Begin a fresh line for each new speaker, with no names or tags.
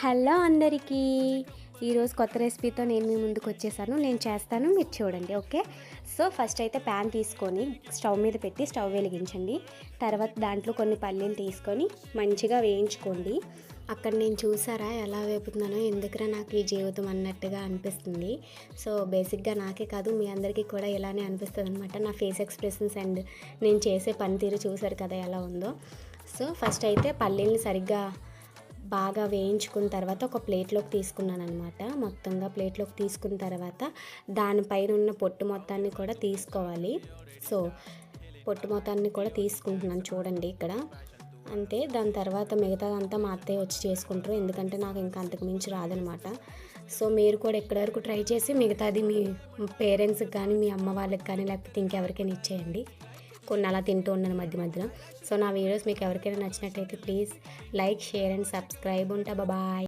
Hello అందరికీ. ఈరోజు కొత్త రెసిపీతో నేను మీ ముందుకు వచ్చేసాను. నేను చేస్తాను, మీరు చూడండి. ఓకే. సో ఫస్ట్ అయితే ప్యాన్ తీసుకొని స్టవ్ మీద పెట్టి స్టవ్ వెలిగించండి. తర్వాత దాంట్లో కొన్ని పల్లీలు తీసుకొని మంచిగా వేయించుకోండి. అక్కడ నేను చూసారా ఎలా వేపుతున్నానో, ఎందుకురా నాకు ఈ జీవితం అన్నట్టుగా అనిపిస్తుంది. సో బేసిక్గా నాకే కాదు మీ అందరికీ కూడా ఇలానే అనిపిస్తుంది అనమాట. నా ఫేస్ ఎక్స్ప్రెషన్స్ అండ్ నేను చేసే పనితీరు చూసారు కదా ఎలా ఉందో. సో ఫస్ట్ అయితే పల్లీల్ని సరిగ్గా బాగా వేయించుకున్న తర్వాత ఒక ప్లేట్లోకి తీసుకున్నాను అనమాట. మొత్తంగా ప్లేట్లోకి తీసుకున్న తర్వాత దానిపైన ఉన్న పొట్టు మొత్తాన్ని కూడా తీసుకోవాలి. సో పొట్టు మొత్తాన్ని కూడా తీసుకుంటున్నాను చూడండి ఇక్కడ. అంతే. దాని తర్వాత మిగతాదంతా మా అత్తయ్య వచ్చి చేసుకుంటారు, ఎందుకంటే నాకు ఇంకా అంతకు మించి రాదనమాట. సో మీరు కూడా ఎక్కడి వరకు ట్రై చేసి మిగతాది మీ పేరెంట్స్కి కానీ మీ అమ్మ వాళ్ళకి కానీ లేకపోతే ఇంకెవరికైనా ఇచ్చేయండి. కొన్ని అలా తింటూ ఉన్నాను మధ్య మధ్యలో. సో నా వీడియోస్ మీకు ఎవరికైనా నచ్చినట్టయితే please like, share and subscribe. ఉంటా. బాయ్.